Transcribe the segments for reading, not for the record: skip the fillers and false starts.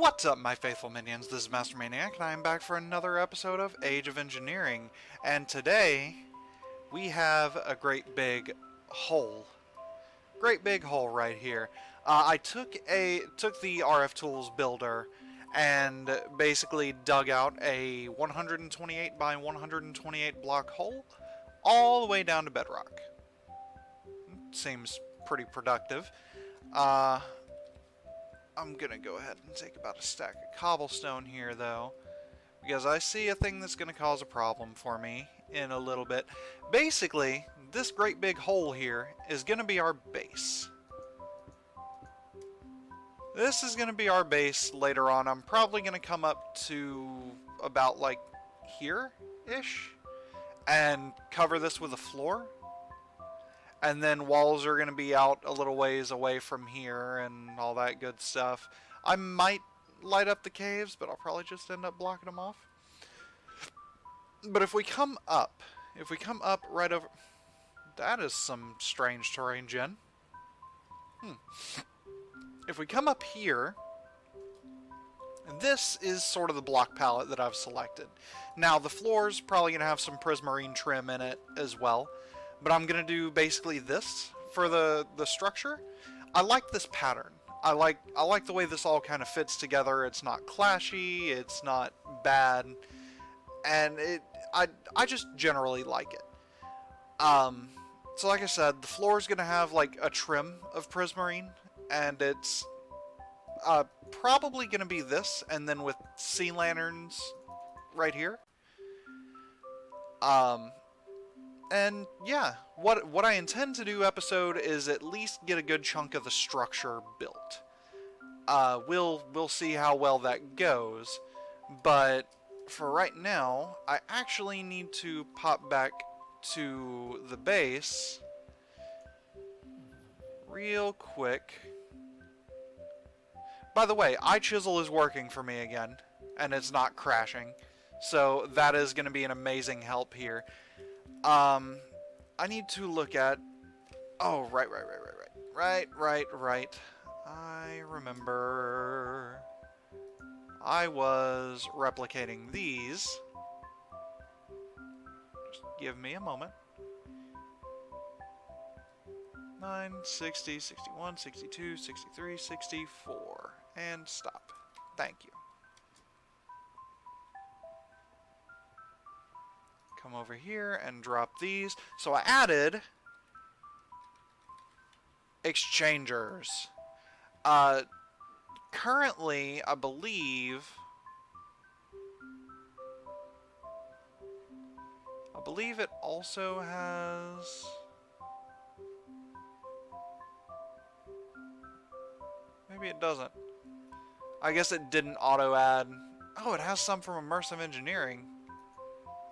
What's up, my faithful minions? This is Master Maniac, and I am back for another episode of Age of Engineering. And today, we have a great big hole. Great big hole right here. I took the RF Tools builder and basically dug out a 128 by 128 block hole all the way down to bedrock. Seems pretty productive. I'm gonna go ahead and take about a stack of cobblestone here, though, because I see a thing that's gonna cause a problem for me in a little bit. Basically, this great big hole here is gonna be our base. This is gonna be our base later on. I'm probably gonna come up to about like here-ish and cover this with a floor. And then walls are going to be out a little ways away from here and all that good stuff. I might light up the caves, but I'll probably just end up blocking them off. But if we come up right over... That is some strange terrain, Jen. If we come up here, this is sort of the block palette that I've selected. Now, the floor's probably going to have some prismarine trim in it as well. But I'm going to do basically this for the structure. I like this pattern. I like the way this all kind of fits together. It's not clashy, it's not bad, and I just generally like it. So like I said, the floor is going to have like a trim of prismarine, and it's probably going to be this, and then with sea lanterns right here. And yeah, what I intend to do episode is at least get a good chunk of the structure built. We'll see how well that goes, but for right now, I actually need to pop back to the base real quick. By the way, iChisel is working for me again, and it's not crashing, so that is going to be an amazing help here. I need to look at... Oh, right. I remember... I was replicating these. Just give me a moment. 9, 60, 61, 62, 63, 64. And stop. Thank you. Come over here and drop these. So I added exchangers. Currently, I believe it also has... Maybe it doesn't. I guess it didn't auto add. Oh, it has some from Immersive Engineering.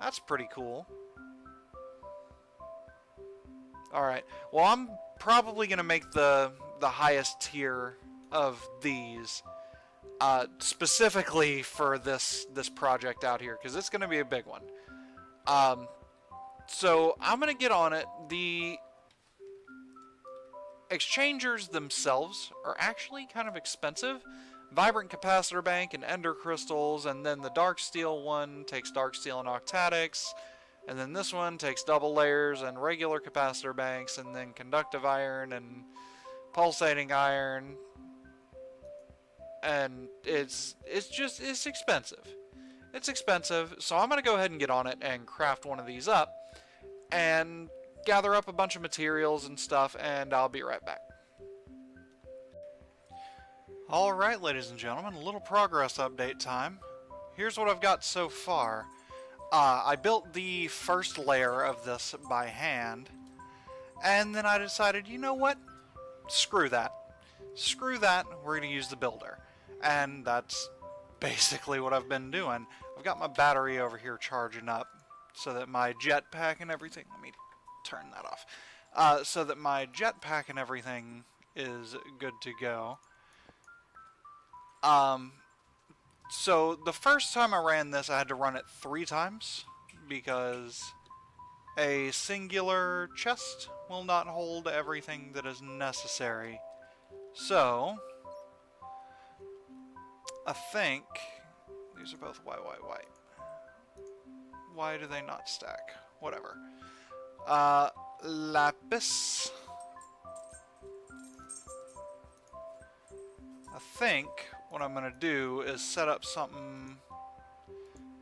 That's pretty cool. Alright, well, I'm probably going to make the highest tier of these specifically for this project out here, because it's going to be a big one. So I'm going to get on it. The exchangers themselves are actually kind of expensive. Vibrant capacitor bank and ender crystals, and then the dark steel one takes dark steel and octadics, and then this one takes double layers and regular capacitor banks, and then conductive iron and pulsating iron, and it's expensive. It's expensive, so I'm gonna go ahead and get on it and craft one of these up and gather up a bunch of materials and stuff, and I'll be right back. Alright, ladies and gentlemen, a little progress update time. Here's what I've got so far. I built the first layer of this by hand, and then I decided, you know what? Screw that. Screw that, we're going to use the builder. And that's basically what I've been doing. I've got my battery over here charging up, so that my jetpack and everything... Let me turn that off. So that my jetpack and everything is good to go. So the first time I ran this, I had to run it 3 times because a singular chest will not hold everything that is necessary. So I think these are both white, white, white. Why do they not stack? Whatever. Lapis. I think what I'm gonna do is set up something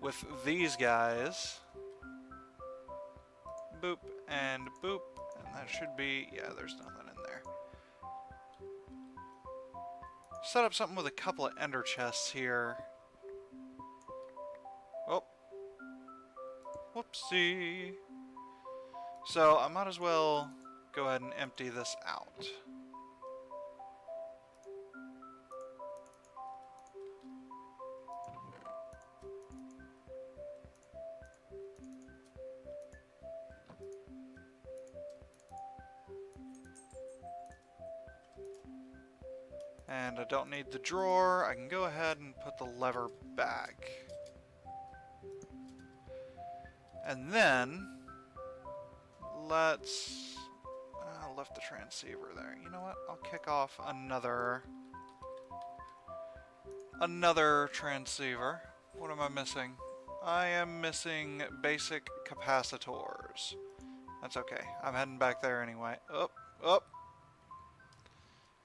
with these guys. Boop and boop, and that should be, yeah, there's nothing in there. Set up something with a couple of ender chests here. Oh. Whoopsie. So I might as well go ahead and empty this out. And I don't need the drawer. I can go ahead and put the lever back. And then let's... I left the transceiver there. You know what? I'll kick off another transceiver. What am I missing? I am missing basic capacitors. That's okay. I'm heading back there anyway. Up, up.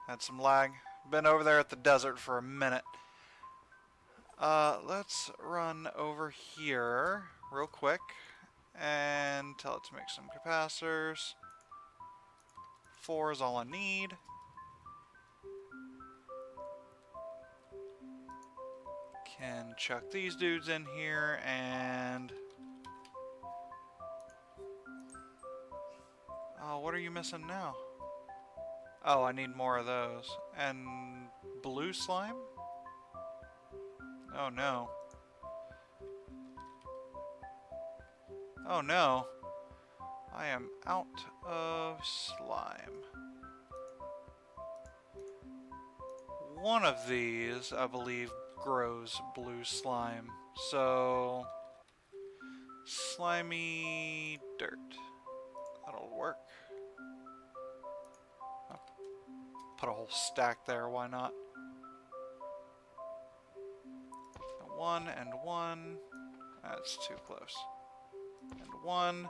Had some lag. Been over there at the desert for a minute. Let's run over here real quick and tell it to make some capacitors. 4 is all I need. Can chuck these dudes in here and... Oh, what are you missing now? Oh, I need more of those. And blue slime? Oh no. Oh no. I am out of slime. One of these, I believe, grows blue slime. So, slimy dirt. That'll work. I'll put a whole stack there, why not? 1 and 1. That's too close. And 1.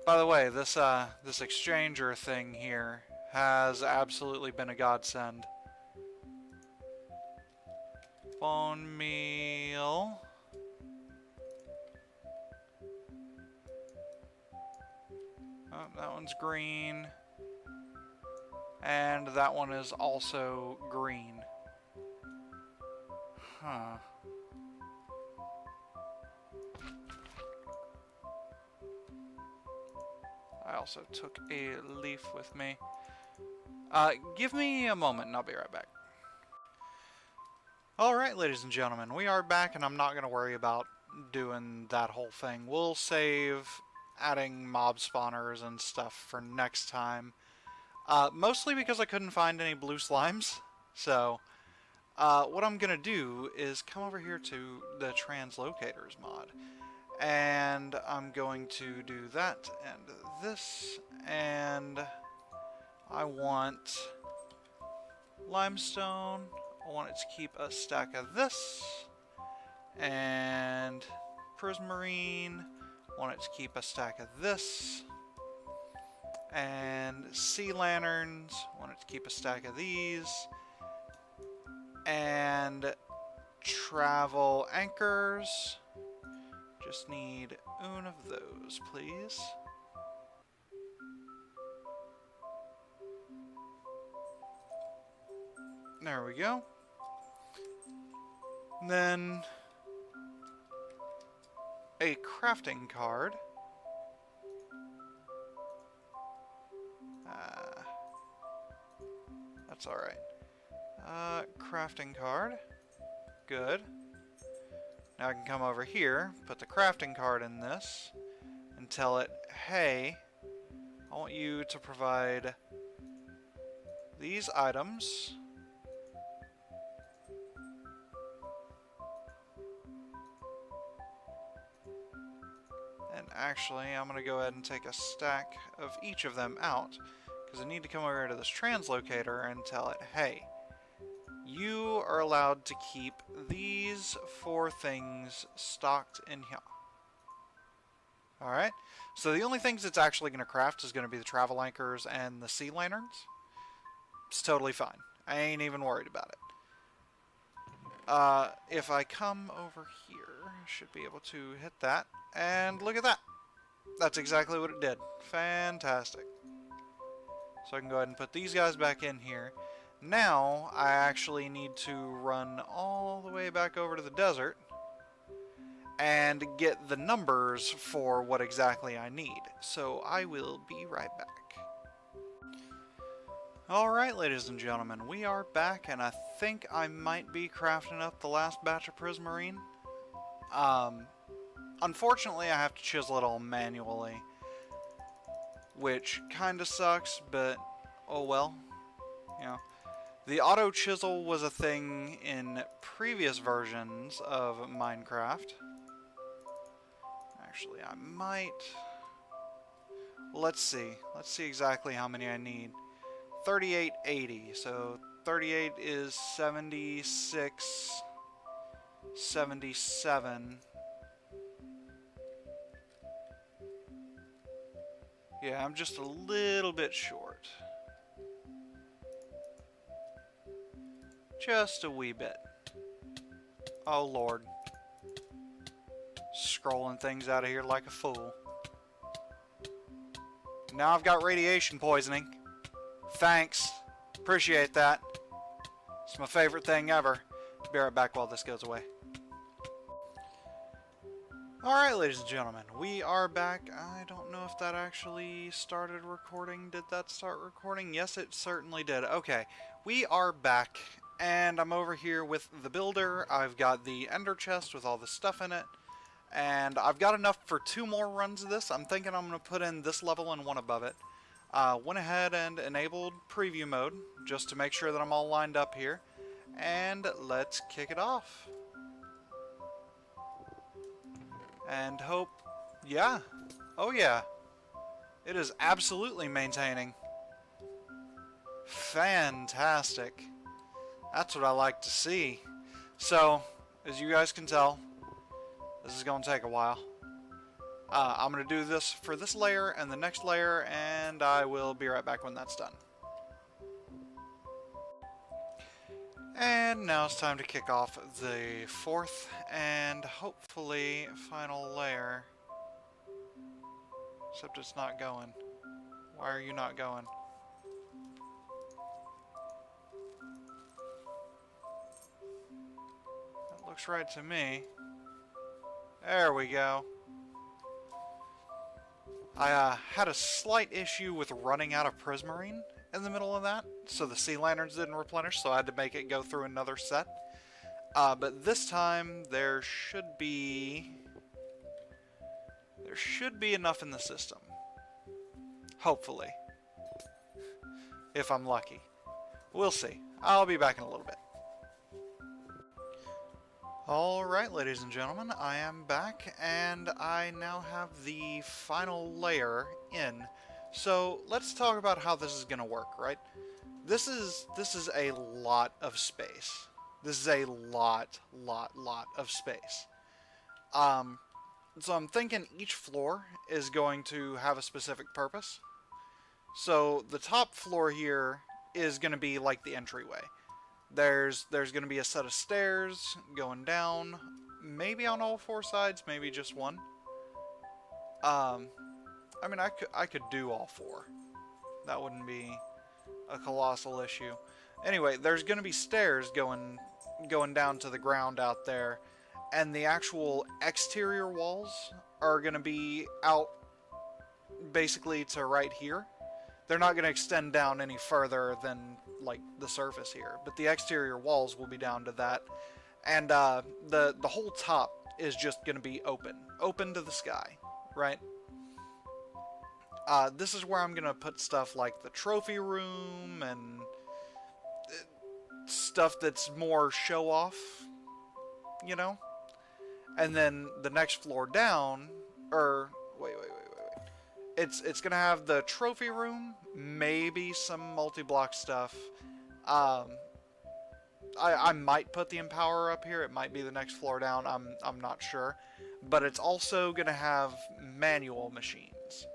By the way, this exchanger thing here has absolutely been a godsend. Bone meal. Oh, that one's green. And that one is also green. Huh. I also took a leaf with me. Give me a moment and I'll be right back. Alright, ladies and gentlemen, we are back and I'm not going to worry about doing that whole thing. We'll save adding mob spawners and stuff for next time. Mostly because I couldn't find any blue slimes. So, what I'm going to do is come over here to the translocators mod. And I'm going to do that and this, and I want limestone. I want it to keep a stack of this, and prismarine. I want it to keep a stack of this, and sea lanterns. I want it to keep a stack of these, and travel anchors. Just need one of those, please. There we go. And then a crafting card. That's alright. Crafting card. Good. Now I can come over here, put the crafting card in this, and tell it, hey, I want you to provide these items. And actually, I'm going to go ahead and take a stack of each of them out, because I need to come over to this translocator and tell it, hey, you are allowed to keep these 4 things stocked in here. Alright, so the only things it's actually going to craft is going to be the travel anchors and the sea lanterns. It's totally fine. I ain't even worried about it. If I come over here, I should be able to hit that, and look at that. That's exactly what it did. Fantastic. So I can go ahead and put these guys back in here. Now, I actually need to run all the way back over to the desert and get the numbers for what exactly I need. So I will be right back. Alright, ladies and gentlemen, we are back, and I think I might be crafting up the last batch of prismarine. Unfortunately, I have to chisel it all manually, which kinda sucks, but oh well. You know, the auto chisel was a thing in previous versions of Minecraft. Actually, I might... Let's see exactly how many I need. 3880, so 38 is 76, 77. Yeah, I'm just a little bit short. Just a wee bit. Oh lord. Scrolling things out of here like a fool. Now I've got radiation poisoning. Thanks. Appreciate that. It's my favorite thing ever. Be right back while this goes away. Alright, ladies and gentlemen, we are back. I don't know if that actually started recording. Did that start recording? Yes, it certainly did. Okay, we are back, and I'm over here with the builder. I've got the ender chest with all the stuff in it, and I've got enough for 2 more runs of this. I'm thinking I'm going to put in this level and one above it. Went ahead and enabled preview mode just to make sure that I'm all lined up here, and let's kick it off. And hope, yeah, oh yeah, it is absolutely maintaining. Fantastic. That's what I like to see. So, as you guys can tell, this is going to take a while. I'm going to do this for this layer and the next layer, and I will be right back when that's done. And now it's time to kick off the 4th and hopefully final layer. Except it's not going. Why are you not going? That looks right to me. There we go. I had a slight issue with running out of prismarine in the middle of that, so the sea lanterns didn't replenish, so I had to make it go through another set. But this time there should be enough in the system. Hopefully. If I'm lucky. We'll see. I'll be back in a little bit. Alright, ladies and gentlemen, I am back, and I now have the final layer in. So, let's talk about how this is going to work, right? This is a lot of space. This is a lot of space. So I'm thinking each floor is going to have a specific purpose. So, the top floor here is going to be like the entryway. There's going to be a set of stairs going down, maybe on all 4 sides, maybe just one. I mean, I could do all 4. That wouldn't be a colossal issue. Anyway, there's going to be stairs going down to the ground out there, and the actual exterior walls are going to be out basically to right here. They're not going to extend down any further than, like, the surface here. But the exterior walls will be down to that. And the whole top is just going to be open. Open to the sky, right? This is where I'm going to put stuff like the trophy room and stuff that's more show-off, you know? And then the next floor down, or... Wait. It's going to have the trophy room, maybe some multi-block stuff, I might put the Empower up here. It might be the next floor down. I'm not sure. But it's also going to have manual machines.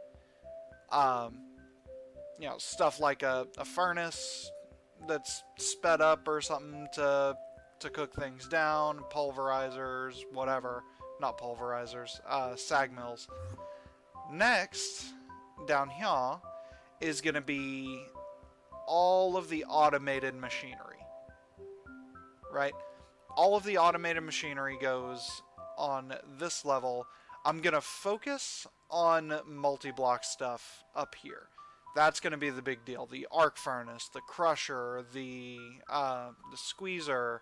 Um, stuff like a furnace that's sped up or something to cook things down, pulverizers, whatever. Not pulverizers, sag mills. Next, down here, is going to be all of the automated machinery, right? All of the automated machinery goes on this level. I'm going to focus on multi-block stuff up here. That's going to be the big deal. The arc furnace, the crusher, the squeezer,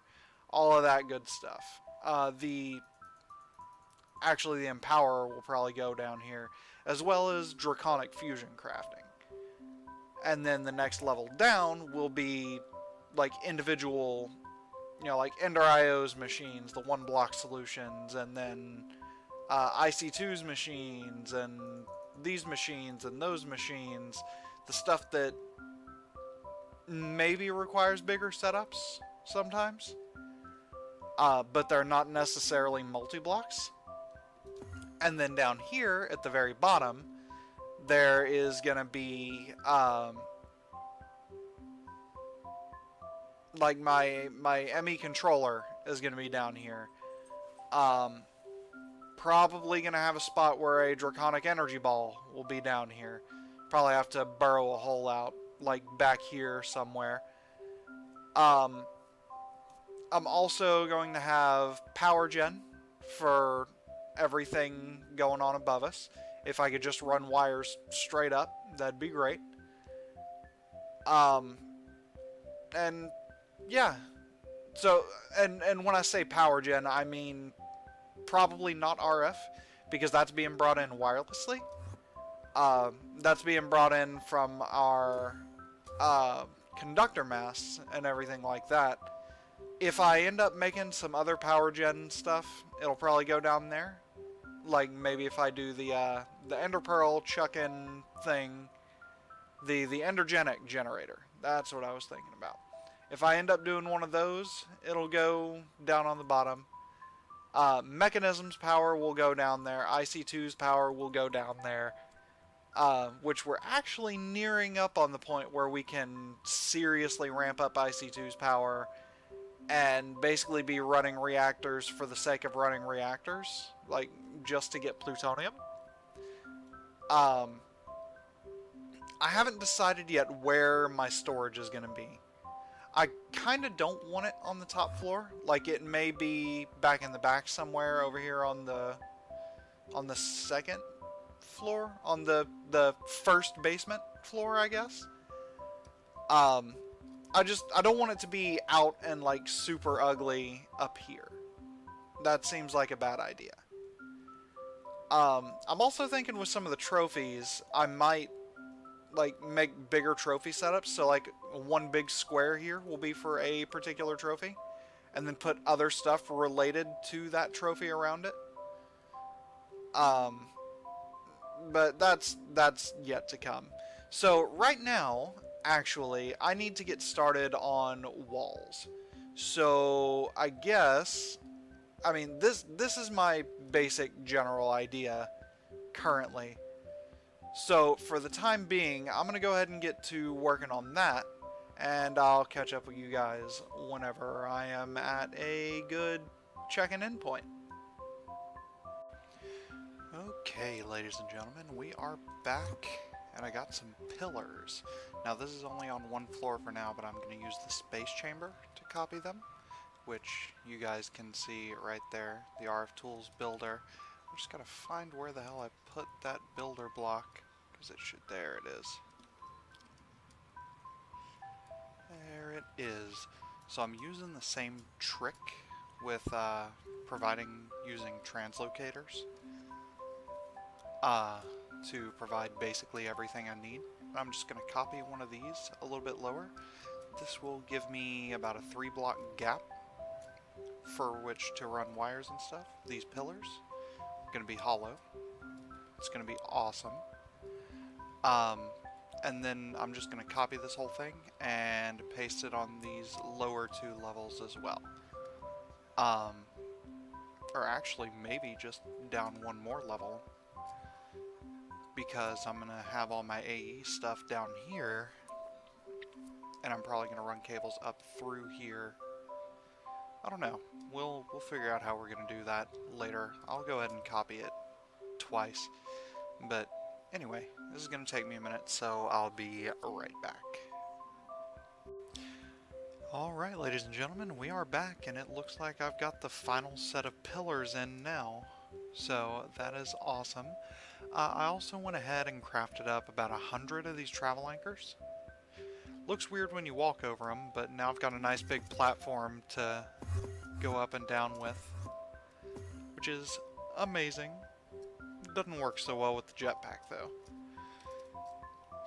all of that good stuff. Actually, the Empower will probably go down here, as well as Draconic Fusion crafting. And then the next level down will be like individual, like Ender IO's machines, the one block solutions, and then IC2's machines, and these machines, and those machines. The stuff that maybe requires bigger setups sometimes, but they're not necessarily multi-blocks. And then down here at the very bottom, there is going to be like my ME controller is going to be down here. Probably going to have a spot where a Draconic Energy Ball will be down here. Probably have to burrow a hole out, like back here somewhere. I'm also going to have power gen for everything going on above us. If I could just run wires straight up, that'd be great. And yeah. So, and when I say power gen, I mean probably not RF, because that's being brought in wirelessly. That's being brought in from our conductor masts and everything like that. If I end up making some other power gen stuff, it'll probably go down there. Like maybe if I do the Ender Pearl chuck-in thing, the Endergenic generator. That's what I was thinking about. If I end up doing one of those, it'll go down on the bottom. Mechanisms power will go down there. IC2's power will go down there. Which we're actually nearing up on the point where we can seriously ramp up IC2's power and basically be running reactors for the sake of running reactors, like just to get plutonium. I haven't decided yet where my storage is going to be. I kind of don't want it on the top floor. Like, it may be back in the back somewhere over here on the second floor, on the first basement floor, I guess. I don't want it to be out and like super ugly up here. That seems like a bad idea. I'm also thinking with some of the trophies, I might like make bigger trophy setups. So like one big square here will be for a particular trophy, and then put other stuff related to that trophy around it. But that's yet to come. So right now, actually, I need to get started on walls. So I guess, I mean, this is my basic general idea currently. So for the time being, I'm going to go ahead and get to working on that, and I'll catch up with you guys whenever I am at a good check-in in point. Okay, ladies and gentlemen, we are back, and I got some pillars. Now, this is only on one floor for now, but I'm going to use the space chamber to copy them, which you guys can see right there, the RF Tools builder. I'm just got to find where the hell I put that builder block, because it should, there it is. There it is. So I'm using the same trick with using translocators to provide basically everything I need. I'm just going to copy one of these a little bit lower. This will give me about a 3-block gap for which to run wires and stuff. These pillars are going to be hollow. It's going to be awesome. and then I'm just going to copy this whole thing and paste it on these lower 2 levels as well. Or actually maybe just down 1 more level, because I'm going to have all my AE stuff down here, and I'm probably going to run cables up through here. I don't know. We'll figure out how we're going to do that later. I'll go ahead and copy it twice. But anyway, this is going to take me a minute, so I'll be right back. Alright, ladies and gentlemen, we are back, and it looks like I've got the final set of pillars in now. So that is awesome. I also went ahead and crafted up about 100 of these travel anchors. Looks weird when you walk over them, but now I've got a nice big platform to go up and down with, which is amazing. Doesn't work so well with the jetpack though.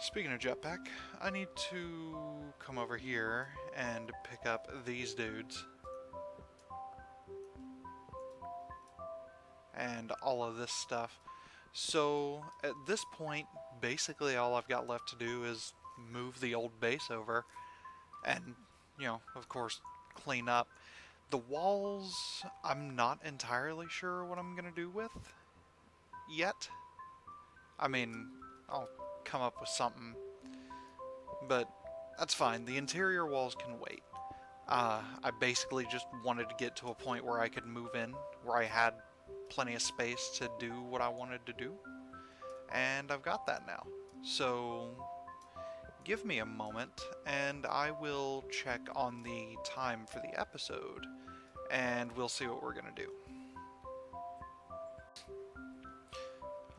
Speaking of jetpack, I need to come over here and pick up these dudes. And all of this stuff. So at this point, basically all I've got left to do is move the old base over and, you know, of course, clean up. The walls, I'm not entirely sure what I'm going to do with yet. I mean, I'll come up with something, but that's fine. The interior walls can wait. I basically just wanted to get to a point where I could move in, where I had plenty of space to do what I wanted to do, and I've got that now. So give me a moment and I will check on the time for the episode and we'll see what we're gonna do.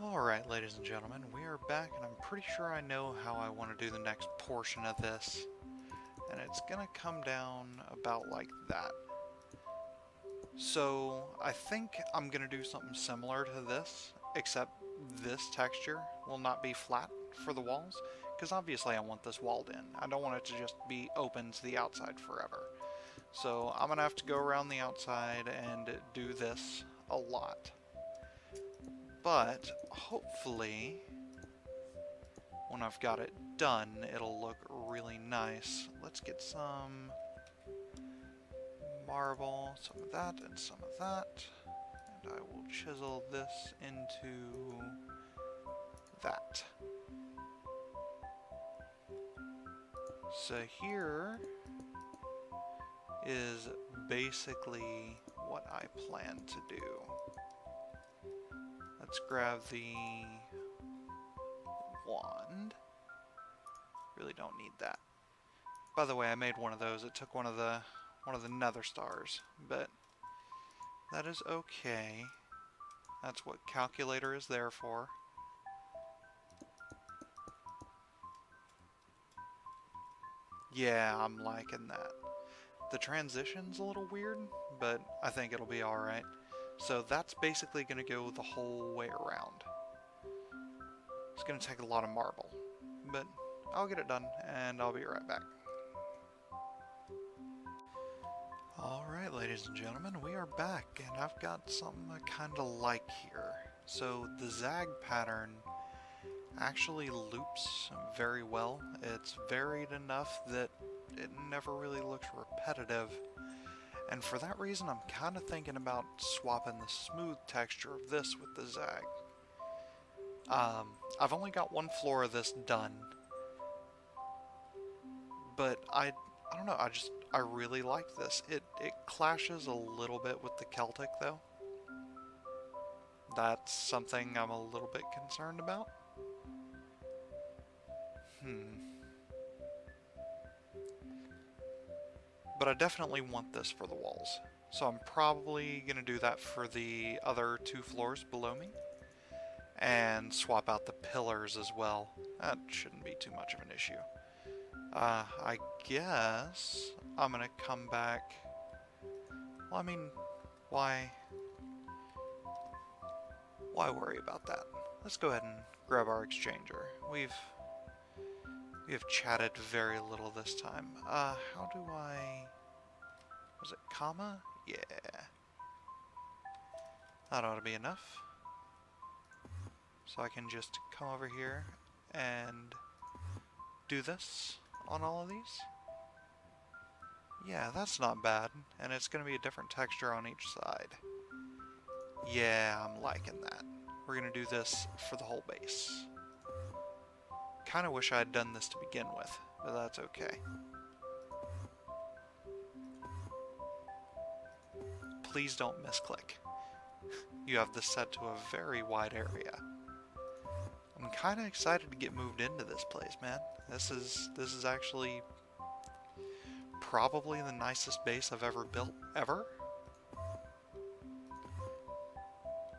Alright, ladies and gentlemen, we are back, and I'm pretty sure I know how I want to do the next portion of this. And it's gonna come down about like that. So I think I'm gonna do something similar to this, except this texture will not be flat for the walls, because obviously I want this walled in. I don't want it to just be open to the outside forever. So I'm gonna have to go around the outside and do this a lot. But hopefully, when I've got it done, it'll look really nice. Let's get some marble, some of that, and some of that. And I will chisel this into that. So here is basically what I plan to do. Let's grab the wand. Really don't need that. By the way, I made one of those. It took one of the nether stars, but that is okay. That's what calculator is there for. Yeah, I'm liking that. The transition's a little weird, but I think it'll be alright. So that's basically going to go the whole way around. It's going to take a lot of marble, but I'll get it done and I'll be right back. Alright, ladies and gentlemen, we are back, and I've got something I kind of like here. So the zag pattern actually loops very well. It's varied enough that it never really looks repetitive. And for that reason, I'm kind of thinking about swapping the smooth texture of this with the zag. I've only got one floor of this done, but I don't know, I really like this. It clashes a little bit with the Celtic though. That's something I'm a little bit concerned about. But I definitely want this for the walls. So I'm probably going to do that for the other 2 floors below me. And swap out the pillars as well. That shouldn't be too much of an issue. I guess I'm going to come back. Well, I mean, why worry about that? Let's go ahead and grab our exchanger. We have chatted very little this time. How do I... Was it comma? Yeah. That ought to be enough. So I can just come over here and do this on all of these. Yeah, that's not bad. And it's going to be a different texture on each side. Yeah, I'm liking that. We're going to do this for the whole base. Kind of wish I had done this to begin with, but that's okay. Please don't misclick. You have this set to a very wide area. I'm kind of excited to get moved into this place, man. This is actually probably the nicest base I've ever built, ever.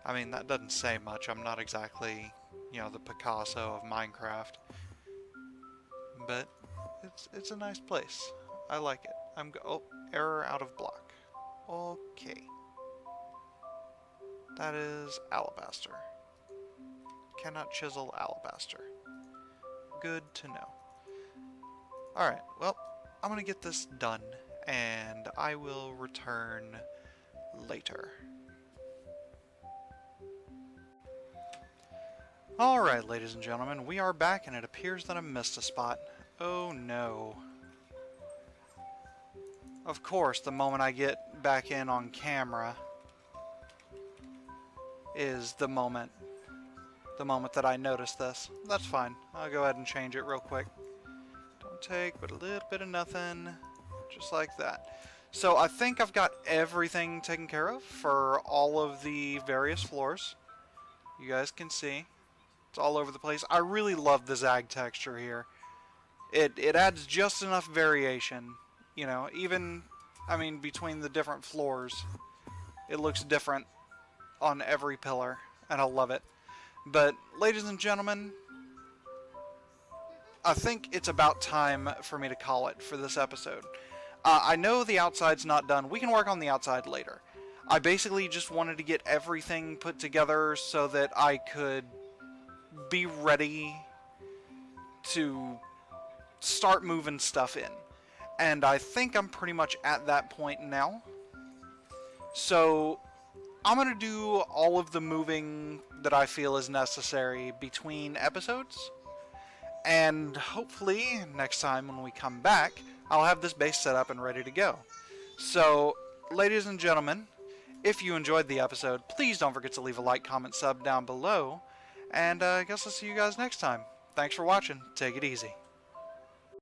I mean, that doesn't say much. I'm not exactly, you know, the Picasso of Minecraft. But it's a nice place. I like it. Oh, error out of block. Okay. That is alabaster. Cannot chisel alabaster. Good to know. Alright, well, I'm gonna get this done, and I will return later. Alright, ladies and gentlemen, we are back, and it appears that I missed a spot. Oh no. Of course, the moment I get back in on camera is the moment that I notice this. That's fine. I'll go ahead and change it real quick. Don't take but a little bit of nothing. Just like that. So I think I've got everything taken care of for all of the various floors. You guys can see. It's all over the place. I really love the zag texture here. It adds just enough variation. You know, even, I mean, between the different floors, it looks different on every pillar, and I love it. But, ladies and gentlemen, I think it's about time for me to call it for this episode. I know the outside's not done. We can work on the outside later. I basically just wanted to get everything put together so that I could be ready to start moving stuff in. And I think I'm pretty much at that point now. So I'm going to do all of the moving that I feel is necessary between episodes. And hopefully next time when we come back, I'll have this base set up and ready to go. So, ladies and gentlemen, if you enjoyed the episode, please don't forget to leave a like, comment, sub down below. And I guess I'll see you guys next time. Thanks for watching. Take it easy.